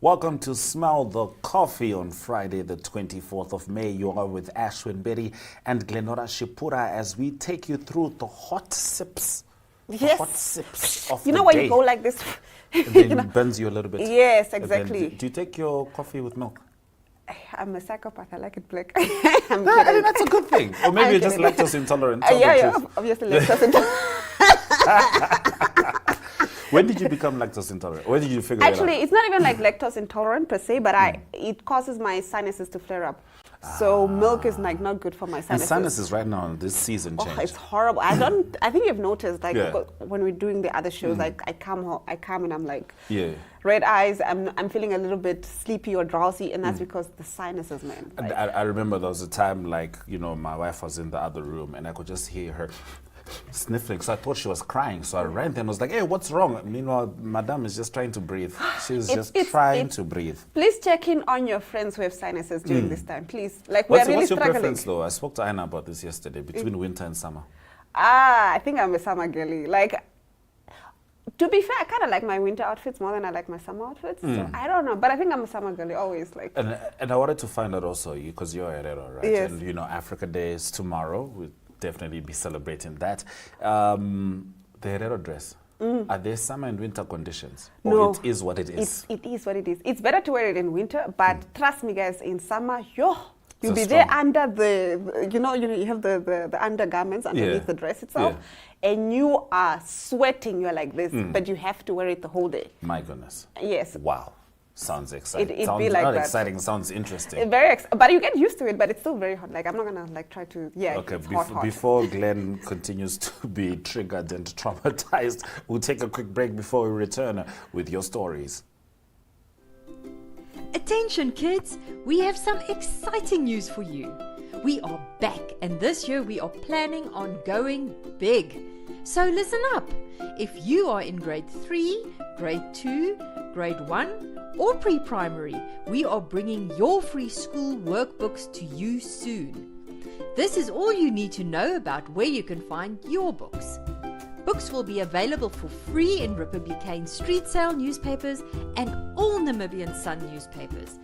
Welcome to Smell the Coffee on Friday, the 24th of May. You are with Ashwin Betty and Glenora Shipura as we take you through the hot sips. Yes. The hot sips of You know the when day. you go like this? And then it burns you a little bit. Yes, And then exactly. do you take your coffee with milk? I'm a psychopath. I like it black. I mean, that's a good thing. Or maybe I'm you're just kidding. lactose intolerant. Tell Yeah, the yeah, truth. obviously lactose intolerant. When did you become lactose intolerant? When did you figure Actually, it out? it's not even like lactose intolerant per se, but it causes my sinuses to flare up. So milk is like not good for my And sinuses. sinuses right now, this season Oh, change. it's horrible. I think you've noticed, like, Yeah. when we're doing the other shows, like, I come and I'm like, Yeah. red eyes, I'm feeling a little bit sleepy or drowsy, and that's because the sinuses, man. And Like, I remember there was a time, like, you know, my wife was in the other room and I could just hear her sniffling. So I thought she was crying. So I ran there and was like, hey, what's wrong? Meanwhile, Madame is just trying to breathe. She's just trying to breathe. Please check in on your friends who have sinuses during this time, please. Like, we are What's really your struggling. preference, though? I spoke to Aina about this yesterday, between winter and summer. I think I'm a summer girly. Like, to be fair, I kind of like my winter outfits more than I like my summer outfits. So I don't know, but I think I'm a summer girly always. Like, And I wanted to find out also, because you're a Herero, right? Yes. And, you know, Africa Day is tomorrow. We'll definitely be celebrating that. The Herero dress. Are there summer and winter conditions? Or No. it is what it is? it is what it is. It's better to wear it in winter, but trust me, guys, in summer, you'll So be strong. there under you have the undergarments underneath Yeah. the dress itself, and you are sweating. You're like this, but you have to wear it the whole day. My goodness. Yes. Wow. Sounds exciting. It'd sounds be like not that. exciting, sounds interesting. But you get used to it, but it's still very hot. Like, I'm not gonna like try to, Okay, it's hot. before Glenn continues to be triggered and traumatized, we'll take a quick break before we return with your stories. Attention kids, we have some exciting news for you. We are back and this year we are planning on going big. So listen up. If you are in grade 3, grade 2, grade 1 or pre-primary, we are bringing your free school workbooks to you soon. This is all you need to know about where you can find your books. Books will be available for free in Republican Street Sale newspapers and all Namibian Sun newspapers.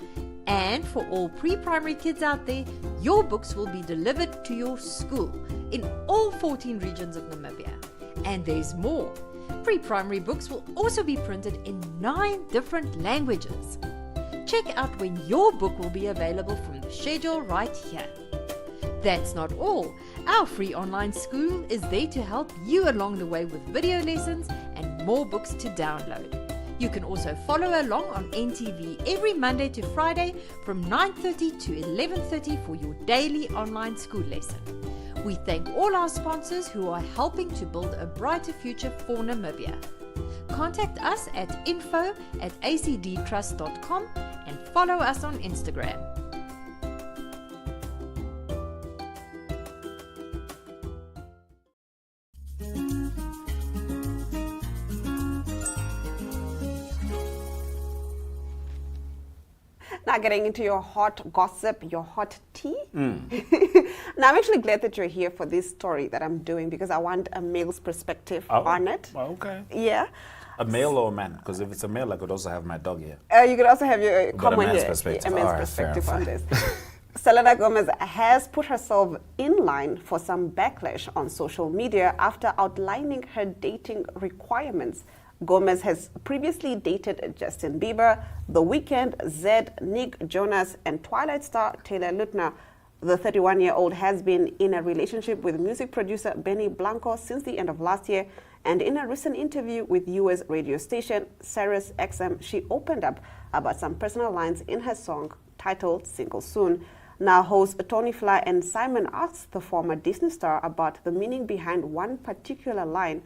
And for all pre-primary kids out there, your books will be delivered to your school in all 14 regions of Namibia. And there's more. Pre-primary books will also be printed in 9 different languages. Check out when your book will be available from the schedule right here. That's not all. Our free online school is there to help you along the way with video lessons and more books to download. You can also follow along on NTV every Monday to Friday from 9:30 to 11:30 for your daily online school lesson. We thank all our sponsors who are helping to build a brighter future for Namibia. Contact us at info@acdtrust.com and follow us on Instagram. Now getting into your hot gossip, your hot tea. Now I'm actually glad that you're here for this story that I'm doing because I want a male's perspective on it. Okay. Yeah. A male or a man? Because if it's a male, I could also have my dog here. You could also have your But a comment man's here, perspective. a man's All right, fair perspective on enough. this. Selena Gomez has put herself in line for some backlash on social media after outlining her dating requirements. Gomez has previously dated Justin Bieber, The Weeknd, Zedd, Nick Jonas, and Twilight star Taylor Lautner. The 31-year-old has been in a relationship with music producer Benny Blanco since the end of last year, and in a recent interview with US radio station Sirius XM, she opened up about some personal lines in her song titled Single Soon. Now host Tony Fly and Simon asked the former Disney star about the meaning behind one particular line.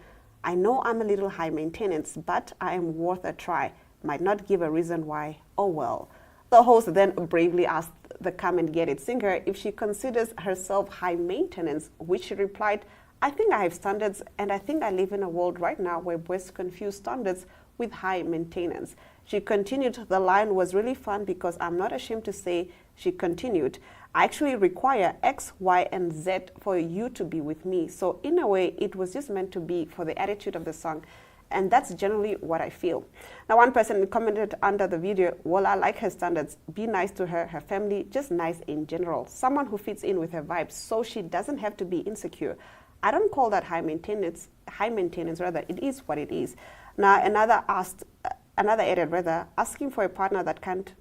I know I'm a little high maintenance, but I am worth a try. Might not give a reason why. Oh well. The host then bravely asked the Come and Get It singer if she considers herself high maintenance, which she replied, I think I have standards, and I think I live in a world right now where boys confuse standards with high maintenance. She continued, the line was really fun because I'm not ashamed to say, she continued, I actually require X, Y, and Z for you to be with me. So in a way, it was just meant to be for the attitude of the song. And that's generally what I feel. Now, one person commented under the video, well, I like her standards. Be nice to her, her family, just nice in general. Someone who fits in with her vibes so she doesn't have to be insecure. I don't call that high maintenance, rather. It is what it is. Now, another added, rather, asking for a partner that can't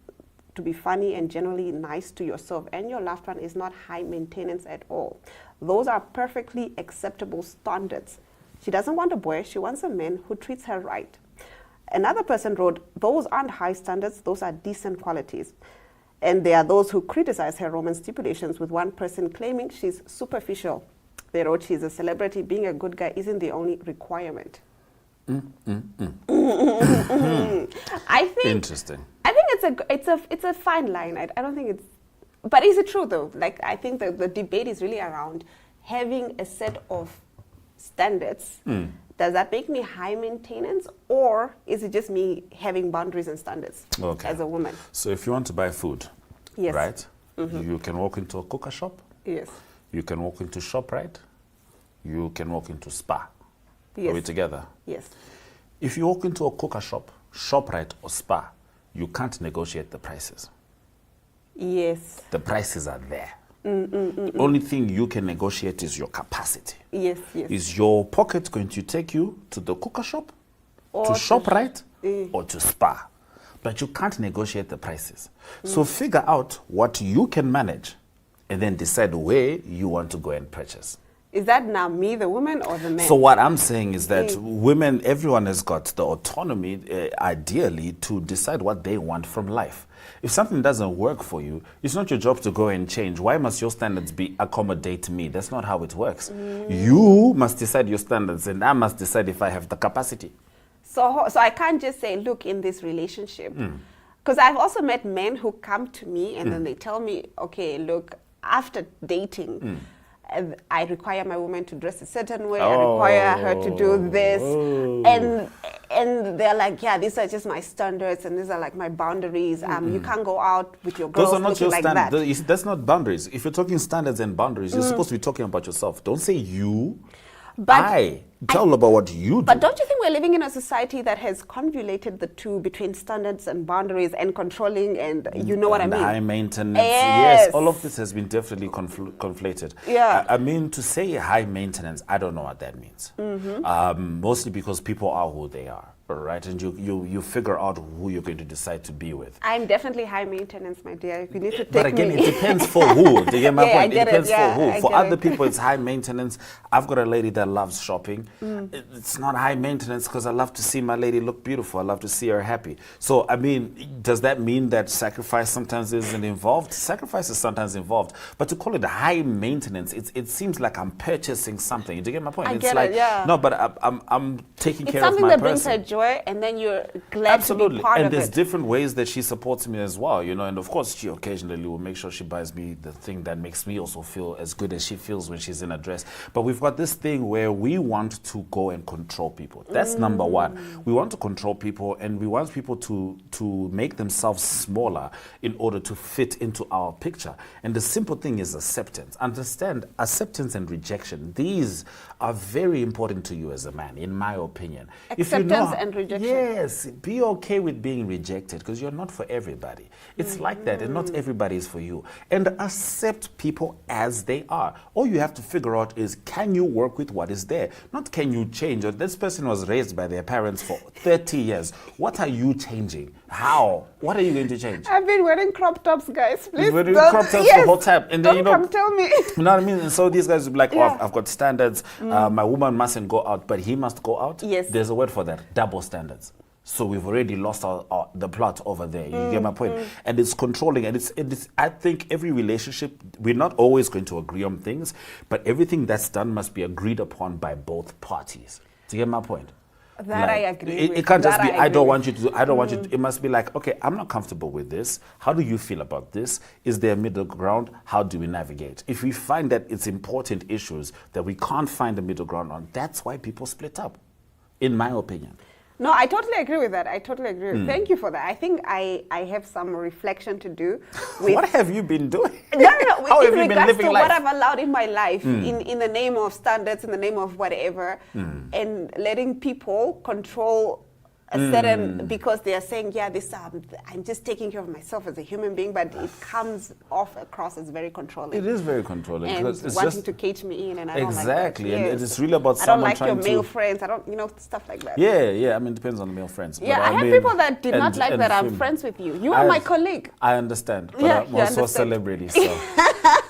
to be funny and generally nice to yourself and your loved one is not high maintenance at all. Those are perfectly acceptable standards. She doesn't want a boy, she wants a man who treats her right. Another person wrote, those aren't high standards, those are decent qualities. And there are those who criticize her romance stipulations, with one person claiming she's superficial. They wrote, she's a celebrity, being a good guy isn't the only requirement. I think interesting. I think it's a fine line. I don't think it's, but is it true though? Like, I think the debate is really around having a set of standards. Does that make me high maintenance, or is it just me having boundaries and standards as a woman? So if you want to buy food, yes, right? You can walk into a cooker shop. Yes. You can walk into ShopRite. You can walk into Spar. Yes. Are we together? Yes. If you walk into a cooker shop, ShopRite or Spar, you can't negotiate the prices. Yes. The prices are there. The only thing you can negotiate is your capacity. Yes, yes. Is your pocket going to take you to the cooker shop, Or to to ShopRite, or to Spar? But you can't negotiate the prices. So figure out what you can manage and then decide where you want to go and purchase. Is that now me, the woman, or the man? So what I'm saying is that women, everyone has got the autonomy, ideally, to decide what they want from life. If something doesn't work for you, it's not your job to go and change. Why must your standards be accommodate me? That's not how it works. You must decide your standards, and I must decide if I have the capacity. So I can't just say, look, in this relationship, because I've also met men who come to me and then they tell me, okay, look, after dating, I require my woman to dress a certain way. I require her to do this, and they're like, yeah, these are just my standards, and these are like my boundaries. You can't go out with your girls Those are not looking your like standards. that. That's not boundaries. If you're talking standards and boundaries, you're supposed to be talking about yourself. Don't say you. But tell about what you do. But don't you think we're living in a society that has convolvulated the two between standards and boundaries and controlling and you know what I mean? High maintenance. Yes. Yes, all of this has been definitely conflated. Yeah. I mean, to say high maintenance, I don't know what that means. Mostly because people are who they are. Right, and you figure out who you're going to decide to be with. I'm definitely high maintenance, my dear. If you need to take But again, me. it depends for who. Do you get my Yeah, point? I get It depends it. Yeah, for who. I For get other it. people, it's high maintenance. I've got a lady that loves shopping. It's not high maintenance because I love to see my lady look beautiful. I love to see her happy. So, I mean, does that mean that sacrifice sometimes isn't involved? Sacrifice is sometimes involved. But to call it high maintenance, it seems like I'm purchasing something. Do you get my point? I It's get like, it, yeah. no, but I'm taking It's care of something my that person. brings her joy, and then you're glad Absolutely. to be part And of there's it. different ways that she supports me as well, you know, and of course she occasionally will make sure she buys me the thing that makes me also feel as good as she feels when she's in a dress. But we've got this thing where we want to go and control people. That's number one. We want to control people, and we want people to make themselves smaller in order to fit into our picture. And the simple thing is acceptance. Understand, acceptance and rejection. These are very important to you as a man, in my opinion. Acceptance and rejection. Yes, be okay with being rejected because you're not for everybody. It's like that, and not everybody is for you. And accept people as they are. All you have to figure out is, can you work with what is there? Not can you change. Or this person was raised by their parents for 30 years. What are you changing? How? What are you going to change? I've been wearing crop tops, guys. Please You've been don't- crop tops yes, the whole time. And then, don't come tell me. You know what I mean? And so these guys will be like, Yeah. oh, I've got standards. My woman mustn't go out, but he must go out. Yes. There's a word for that, double standards. So we've already lost the plot over there. You get my point? And it's controlling. And it's. I think every relationship, we're not always going to agree on things, but everything that's done must be agreed upon by both parties. Do you get my point? That I agree with. It can't just That be, I I don't agree want you to do, I don't want you to. It must be like, okay, I'm not comfortable with this. How do you feel about this? Is there a middle ground? How do we navigate? If we find that it's important issues that we can't find a middle ground on, that's why people split up, in my opinion. No, I totally agree with that. I totally agree. Thank you for that. I think I have some reflection to do. With What have you been doing? No. How In have you been regards living to life? what I've allowed in my life, in the name of standards, in the name of whatever, and letting people control a certain, because they are saying, yeah, I'm just taking care of myself as a human being, but it comes off across as very controlling. It is very controlling. And Because it's wanting just to cage me in, and I don't like that. exactly, and Yes. it is really about I don't someone like your trying male to. friends. I don't, stuff like that. Yeah. I mean, it depends on the male friends. Yeah, But I have mean, people that did not and- like and that I'm fem- friends with you. You are my colleague. I understand, but Yeah, I'm you also a understand. celebrity, so.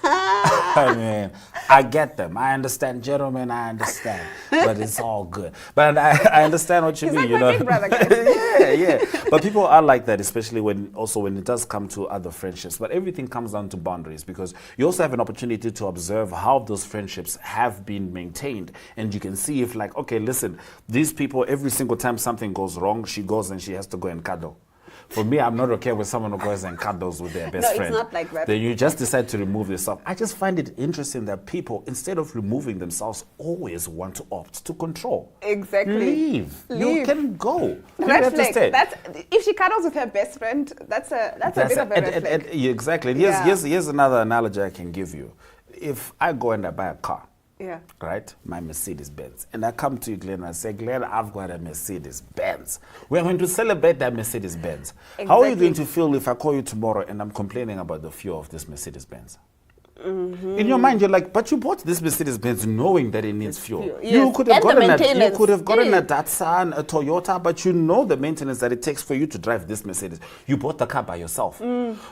I mean, I get them. I understand, gentlemen. I understand, but it's all good. But I understand what you He's mean. like You my know, big brother, guys. yeah. But people are like that, especially when it does come to other friendships. But everything comes down to boundaries, because you also have an opportunity to observe how those friendships have been maintained, and you can see if, like, okay, listen, these people, every single time something goes wrong, she goes and she has to go and cuddle. For me, I'm not okay with someone who goes and cuddles with their best No, it's friend. not like that. Then you just decide to remove yourself. I just find it interesting that people, instead of removing themselves, always want to opt to control. Exactly. Leave. You Leave. can go. You don't Red have to flag. stay. That's if she cuddles with her best friend. That's a bit of a red flag. yeah, exactly. And Yeah. here's another analogy I can give you. If I go and I buy a car, Yeah. right, my Mercedes Benz, and I come to you, Glenn, and I say, Glenn, I've got a Mercedes Benz. We're going to celebrate that Mercedes Benz. How are you Exactly. going to feel if I call you tomorrow and I'm complaining about the fuel of this Mercedes Benz? In your mind, you're like, but you bought this Mercedes Benz knowing that it needs fuel. fuel, You yes. could have And the gotten you maintenance. could have gotten a Yes. Datsun, a Toyota, but you know the maintenance that it takes for you to drive this Mercedes. You bought the car by yourself.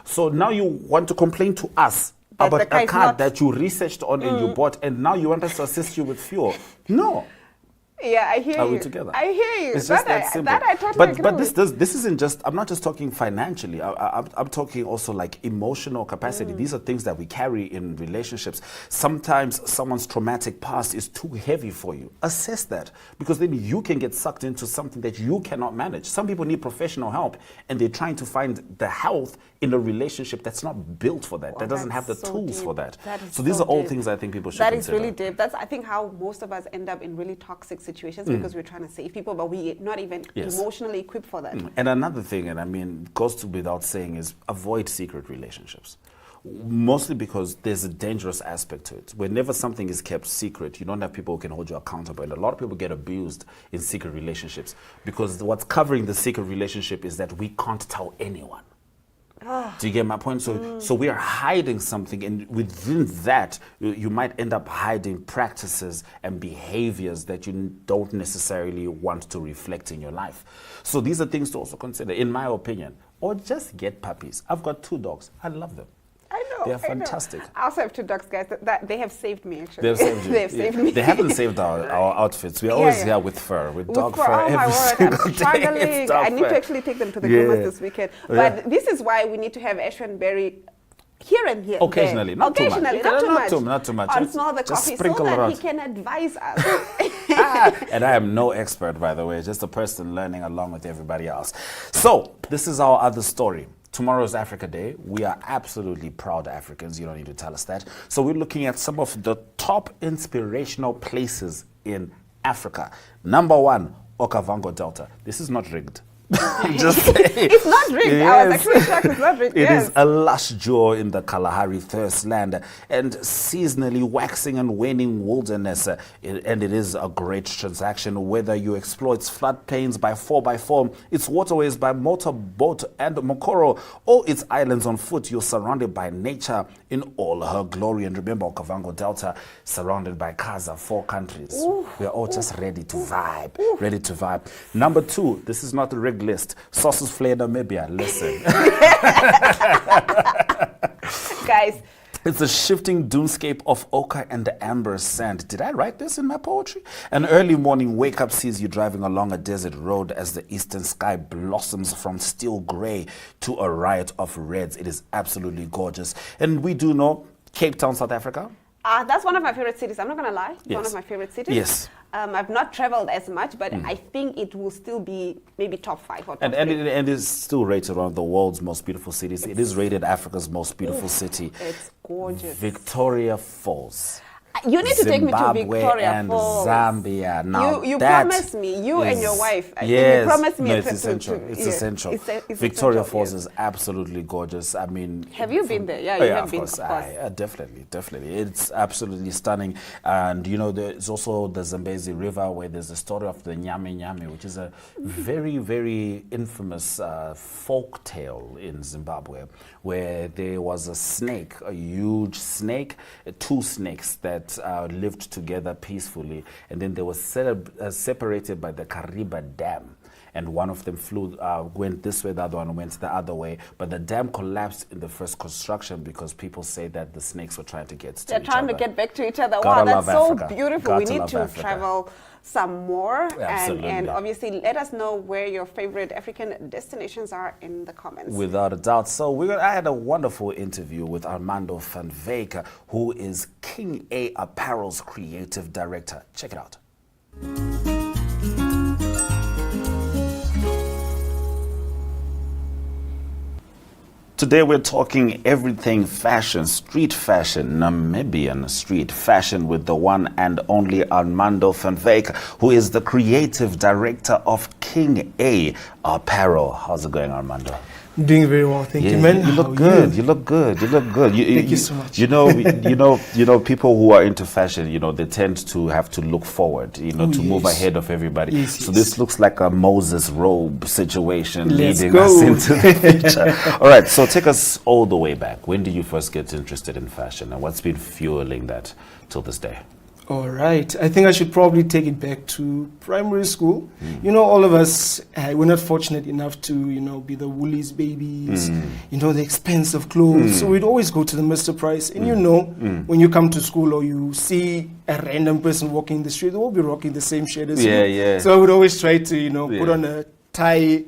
So now you want to complain to us That about the car a is car not- that you researched on and you bought, and now you want us to assist you with fuel. No. Yeah, I hear Are you. we together? I hear you. It's just that simple. That I totally agree but with. this isn't just. I'm not just talking financially. I'm talking also like emotional capacity. These are things that we carry in relationships. Sometimes someone's traumatic past is too heavy for you. Assess that, because then you can get sucked into something that you cannot manage. Some people need professional help, and they're trying to find the health in a relationship that's not built for that. Wow, that doesn't have the that's so tools deep. for that. That is So these so are all deep. things I think people should That is consider. really deep. That's, I think, how most of us end up in really toxic situations because we're trying to save people, but we're not even Yes. emotionally equipped for that. And another thing, and I mean, goes to without saying, is avoid secret relationships. Mostly because there's a dangerous aspect to it. Whenever something is kept secret, you don't have people who can hold you accountable. And a lot of people get abused in secret relationships because what's covering the secret relationship is that we can't tell anyone. Do you get my point? So we are hiding something, and within that, you might end up hiding practices and behaviors that you don't necessarily want to reflect in your life. So these are things to also consider, in my opinion. Or just get puppies. I've got 2 dogs. I love them. I know. They're I know. fantastic. I also have 2 dogs, guys. That they have saved me, actually. They've saved you. They have saved me. They haven't saved our outfits. We're always yeah. here with fur, with With dog fur. fur. Oh my every word, I'm single day. struggling. It's dog I need fur. to actually take them to the Yeah. groomers this weekend. Yeah. But this is why we need to have Ash and Berry here and here. Occasionally, there. not too much. Occasionally, Not too much. On Just- Smell the just Coffee, so sprinkle that around. he can advise us. And I am no expert, by the way, just a person learning along with everybody else. So, this is our other story. Tomorrow is Africa Day. We are absolutely proud Africans. You don't need to tell us that. So, we're looking at some of the top inspirational places in Africa. Number 1, Okavango Delta. This is not rigged. Just saying. It's not rigged. I was actually shocked it's not rigged. It Yes. is a lush jewel in the Kalahari thirst land and seasonally waxing and waning wilderness. And it is a great transaction whether you explore its floodplains by 4x4, its waterways by motorboat and Mokoro, or its islands on foot. You're surrounded by nature in all her glory. And remember, Okavango Delta, surrounded by Kaza, 4 countries. We're all just ready to vibe. Ready to vibe. Number 2, this is not a rigged list. Sources Flare Namibia. Listen. Guys, It's a shifting dunescape of ochre and amber sand. Did I write this in my poetry? An early morning wake-up sees you driving along a desert road as the eastern sky blossoms from steel gray to a riot of reds. It is absolutely gorgeous. And we do know Cape Town, South Africa. that's one of my favorite cities. I'm not going to lie. It's one Yes. of my favorite cities. Yes. I've not traveled as much, but I think it will still be maybe top 5 or top And 3. it's still rated one of the world's most beautiful cities. It is rated Africa's most beautiful city. It's gorgeous. Victoria Falls. You need to take me to Zimbabwe Victoria and Falls. Zambia. Now You that promised me, you and your is- wife. Yes, You promised me no, a it's trip essential. to, It's yeah, essential. it's Victoria essential, Falls yes. is absolutely gorgeous. I mean, Have you been there? Yeah, Oh, you yeah, have of been, course. of course. Definitely. It's absolutely stunning. And you know, there's also the Zambezi River where there's a story of the Nyame Nyame, which is a very, very infamous folk tale in Zimbabwe, where there was a snake, a huge snake, two snakes that lived together peacefully, and then they were separated by the Kariba Dam. And one of them went this way, the other one went the other way. But the dam collapsed in the first construction because people say that the snakes were trying to get to They're each trying other. to get back to each other. Gotta Wow, that's love so Africa. beautiful. We Gotta need love to Africa. travel some more. Absolutely. And obviously, let us know where your favorite African destinations are in the comments. Without a doubt. So I had a wonderful interview with Armando van Wyk, who is King A Apparel's creative director. Check it out. Today we're talking everything fashion, street fashion, Namibian street fashion with the one and only Armando van Wyk, who is the creative director of King A Apparel. How's it going, Armando? I'm doing very well, thank you, man. You look How are good. you? You look good. Thank you so much. You know, people who are into fashion, you know, they tend to have to look forward, you know, to move yes. ahead of everybody. Yes, so yes. this looks like a Moses robe situation Let's leading go. us into the future. All right, so take us all the way back. When did you first get interested in fashion, and what's been fueling that till this day? All right. I think I should probably take it back to primary school. You know, all of us, we're not fortunate enough to, you know, be the Woolies babies, you know, the expensive clothes. So we'd always go to the Mr. Price. And you know, when you come to school or you see a random person walking in the street, they will be rocking the same shirt as you. Yeah. So I would always try to, you know, put Yeah. on a tie,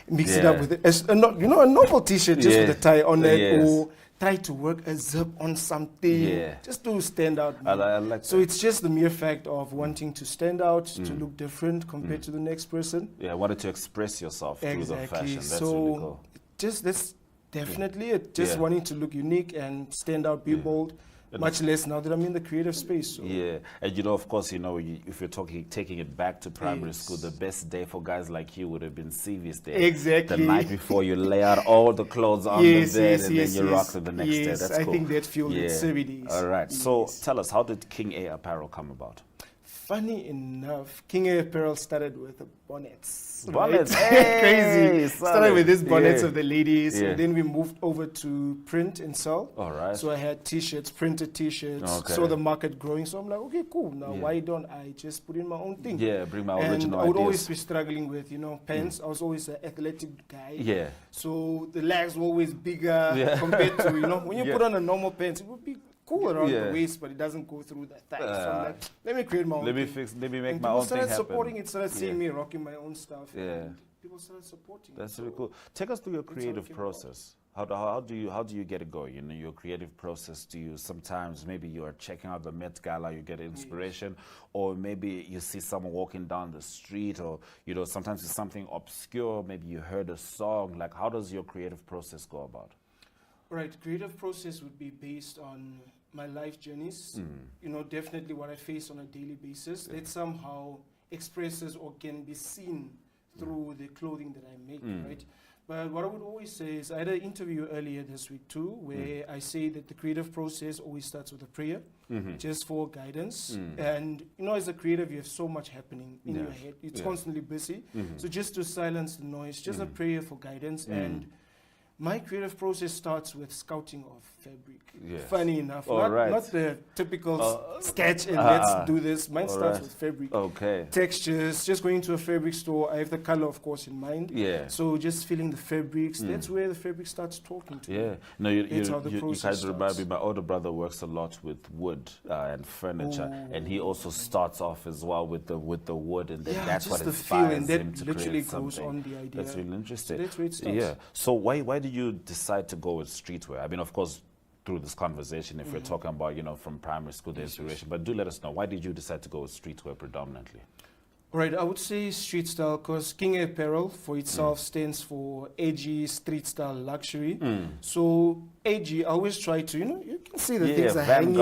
mix it up Yeah. with a normal t-shirt just Yeah. with a tie on it, Yes. or try to work a zip on something, Yeah. just to stand out. I like So that. it's just the mere fact of wanting to stand out, to look different compared to the next person. Yeah, I wanted to express yourself through the fashion. That's so really cool. that's definitely it. Just Yeah. wanting to look unique and stand out, be bold. And Much less now that I'm in the creative space. So. Yeah, and you know, of course, you know, if you're taking it back to primary Yes. school, the best day for guys like you would have been CV's day. Exactly. The night before you lay out all the clothes on Yes, the bed, yes, and yes, then you yes. rock to the next day. Yes, That's I cool. think that fueled it, CB days. All right. So Yes. tell us, how did King A Apparel come about? Funny enough, King A Apparel started with bonnets. Bonnets, right? hey, Crazy. solid. Started with these bonnets Yeah. of the ladies, Yeah. and then we moved over to print and sell. All right. So I had t-shirts, printed t-shirts, Okay. saw the market growing. So I'm like, okay, cool. Now Yeah. why don't I just put in my own thing? Yeah, bring my And original I would always ideas. be struggling with, you know, pants. I was always an athletic guy. Yeah. So the legs were always bigger Yeah. compared to, you know, when you Yeah. put on a normal pants, it would be cool around Yeah. the waist, but it doesn't go through the thighs. So I'm like, let me create my own Let me thing. let me make And my people own thing started happen. supporting it, started seeing Yeah. me rocking my own stuff. Yeah. And people started supporting That's it. really cool. Take us through your how it creative came about. process. How do you get it going? You know, your creative process. Do you sometimes maybe you are checking out the Met Gala, you get inspiration, or maybe you see someone walking down the street, or you know sometimes it's something obscure. Maybe you heard a song. Like, how does your creative process go about? Right, creative process would be based on my life journeys. You know, definitely what I face on a daily basis. That somehow expresses or can be seen through the clothing that I make, right? But what I would always say is, I had an interview earlier this week too, where I say that the creative process always starts with a prayer, just for guidance. And you know, as a creative, you have so much happening in Yeah. your head. It's Yeah. constantly busy. So just to silence the noise, just a prayer for guidance. And my creative process starts with scouting of fabric. Yes. Funny enough, All right. not the typical sketch and let's do this. Mine all starts right. with fabric. Okay. Textures, just going to a fabric store. I have the color, of course, in mind. Yeah. So just feeling the fabrics. That's where the fabric starts talking to Yeah, me. no, you That's how the kind process of remind starts. me. My older brother works a lot with wood and furniture, and he also starts off as well with the wood, and then Yeah, that's just what the feel, inspires and that him to literally create goes something. on the idea. That's really interesting. So that's where it starts. Yeah. So why did you decide to go with streetwear? I mean, of course, through this conversation, if we're talking about from primary school the inspiration, but do let us know, why did you decide to go with streetwear predominantly? Right, I would say street style because King Apparel for itself stands for edgy street style luxury. So edgy, I always try to, you can see the things are hanging.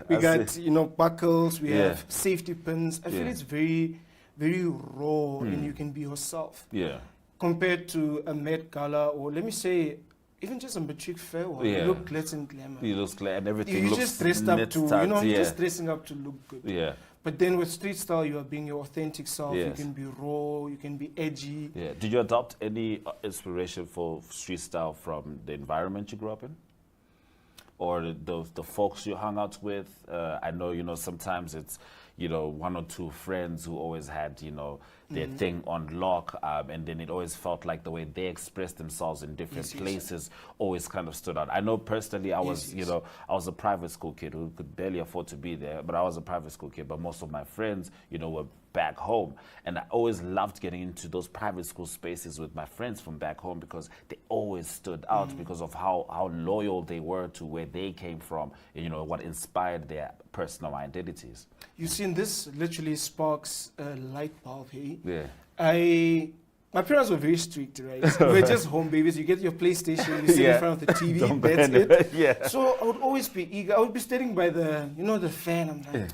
We got, buckles, we have safety pins. I feel it's very, very raw and you can be yourself. Yeah. Compared to a Met Gala or let me say, even just a matric fair one, you look glitz and glamour. You look glad and everything You're looks just dressed up to, tucked, you're just dressing up to look good. Yeah. But then with street style, you are being your authentic self. Yes. You can be raw, you can be edgy. Yeah. Did you adopt any inspiration for street style from the environment you grew up in? Or the folks you hung out with? I know, sometimes it's, one or two friends who always had, their thing on lock, and then it always felt like the way they expressed themselves in different places always kind of stood out. I know personally I was, I was a private school kid who could barely afford to be there, but I was a private school kid, but most of my friends, were back home. And I always loved getting into those private school spaces with my friends from back home because they always stood out because of how loyal they were to where they came from, and, what inspired their personal identities. You see, this literally sparks a light bulb here. Yeah. My parents were very strict, right? We were just home babies. You get your PlayStation, you sit in front of the TV, that's it. Yeah. So I would always be eager. I would be standing by the, the fan. I'm like,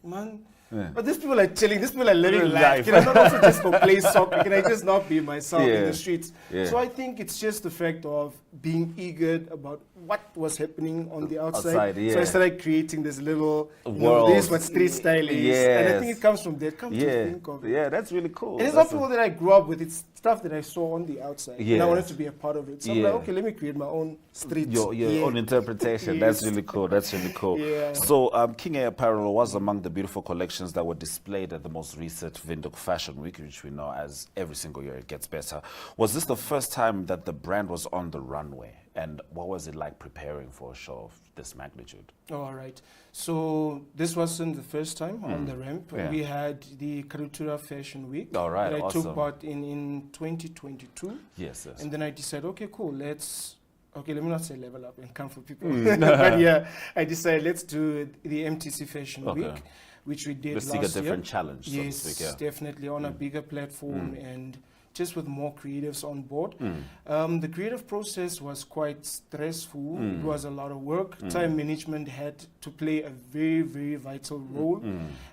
man. Yeah. But these people are chilling. These people are living life. Can I not also just go play soccer? Can I just not be myself in the streets? Yeah. So I think it's just the fact of being eager about what was happening on the outside. So I started creating this little world. This is what street style is. And I think it comes from there. Come to think of it. Yeah, that's really cool. And it's not people that I grew up with. It's stuff that I saw on the outside. And I wanted to be a part of it. So I'm like, okay, let me create my own street. Your own interpretation. That's really cool. That's really cool. Yeah. So King A Apparel was among the beautiful collections that were displayed at the most recent Windhoek Fashion Week, which we know as every single year it gets better. Was this the first time that the brand was on the runway? And what was it like preparing for a show of this magnitude? All right. So this wasn't the first time on the ramp. Yeah. We had the Karutura Fashion Week All right, that I awesome. took part in 2022. Yes. And then I decided, okay, cool, let me not say level up and come for people. But yeah, I decided let's do the MTC Fashion Week, which we did last year. Let's seek a different challenge, so yes, to speak. Yeah. Definitely on a bigger platform and just with more creatives on board. The creative process was quite stressful. It was a lot of work. Time management had to play a very, very vital role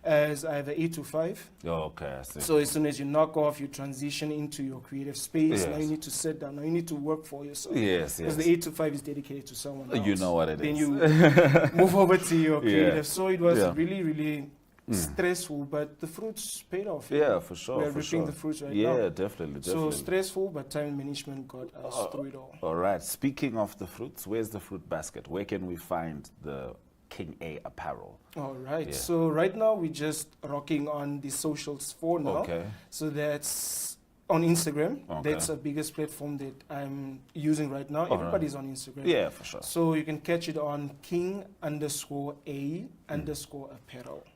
as I have an 8 to 5. Oh, okay, I see. So as soon as you knock off, you transition into your creative space. Now you need to sit down. Now you need to work for yourself. Because the 8 to 5 is dedicated to someone else. You know what it is. Then you move over to your creative. So it was really, really stressful, but the fruits paid off. Yeah, for sure. We're reaping the fruits right now. Yeah, definitely. So stressful, but time management got us through it all. All right. Speaking of the fruits, where's the fruit basket? Where can we find the King A Apparel? All right. So right now we're just rocking on the socials for now. Okay. So that's on Instagram. That's the biggest platform that I'm using right now. Everybody's on Instagram. Yeah, for sure. So you can catch it on King_A_apparel.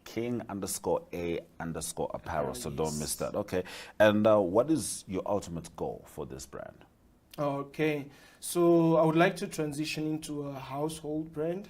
King_A_apparel. So don't miss that. Okay. And what is your ultimate goal for this brand? Okay. So I would like to transition into a household brand.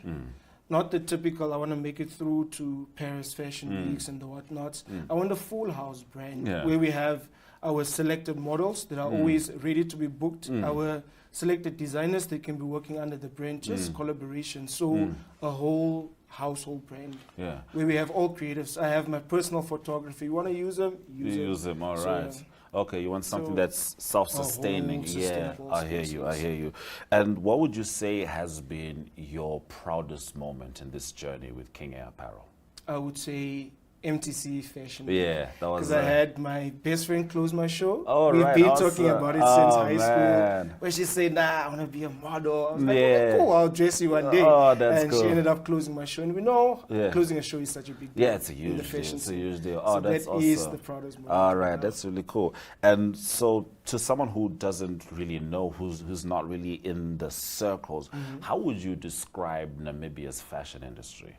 Not the typical, I want to make it through to Paris Fashion Weeks and the whatnots. I want a full house brand where we have our selected models that are always ready to be booked, our selected designers that can be working under the brand, just collaboration. So a whole household brand where we have all creatives. I have my personal photography. You want to use them? Use them, all right. Okay, you want something that's self-sustaining. Yeah, I hear you. And what would you say has been your proudest moment in this journey with King A Apparel? I would say MTC Fashion Week. Yeah, that was... Because I had my best friend close my show. Oh, We've right, been talking about it since high school. Man. Where she said, nah, I want to be a model. I was like, okay, cool, I'll dress you one day. Oh, that's and cool. she ended up closing my show. And we know closing a show is such a big deal. Yeah, it's a huge deal. It's a huge deal. Oh, so that's awesome. That is the proudest moment. All right, that's really cool. And so to someone who doesn't really know, who's not really in the circles, how would you describe Namibia's fashion industry?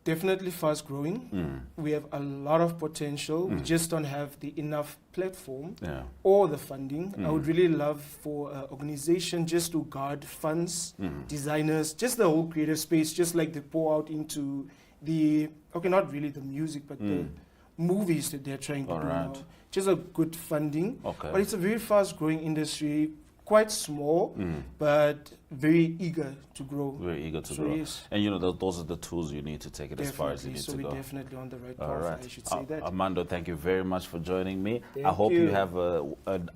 Definitely fast growing. We have a lot of potential. We just don't have the enough platform or the funding. I would really love for an organization just to guard funds, designers, just the whole creative space, just like they pour out into the, okay, not really the music, but the movies that they're trying to do Alright. now. Just a good funding. Okay. But it's a very fast-growing industry, quite small, but very eager to grow. Very eager to So grow. yes. And those are the tools you need to take it as far as you Definitely. need So to we're go. definitely on the right All path, right. I should say that. Armando, thank you very much for joining me. I Thank hope you you. have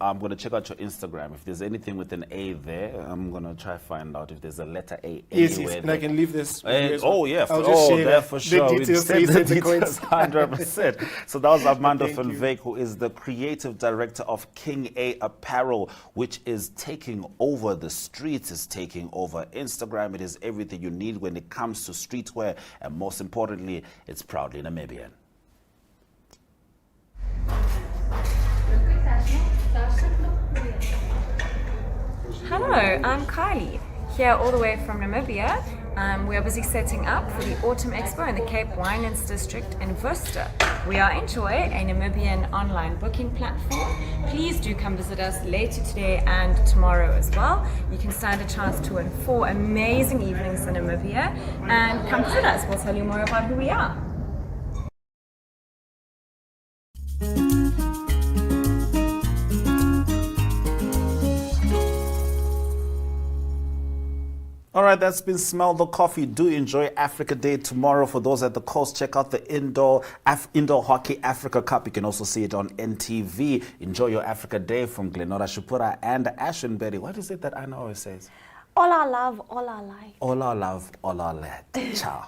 I'm going to check out your Instagram. If there's anything with an A there, I'm going to try find out if there's a letter A Yes, anywhere yes, and there. I can leave this. with you as Oh well. yeah, I'll just share there the- for sure. The We details, send the 3 cent details, coins. 100%. So that was Armando Thank van you. Wyk, who is the creative director of King A Apparel, which is taking over the streets, is taking over Instagram. It is everything you need when it comes to streetwear, and most importantly, it's proudly Namibian. Hello, I'm Kylie, here all the way from Namibia. We are busy setting up for the Autumn Expo in the Cape Winelands District in Worcester. We are Enjoy, a Namibian online booking platform. Please do come visit us later today and tomorrow as well. You can stand a chance to win 4 amazing evenings in Namibia, and come visit us. We'll tell you more about who we are. All right, that's been Smell the Coffee. Do enjoy Africa Day tomorrow. For those at the coast, check out the Indoor Hockey Africa Cup. You can also see it on NTV. Enjoy your Africa Day from Glenora Shupura and Ashwin Betty. What is it that Anna always says? All our love, all our life. All our love, all our light. Ciao.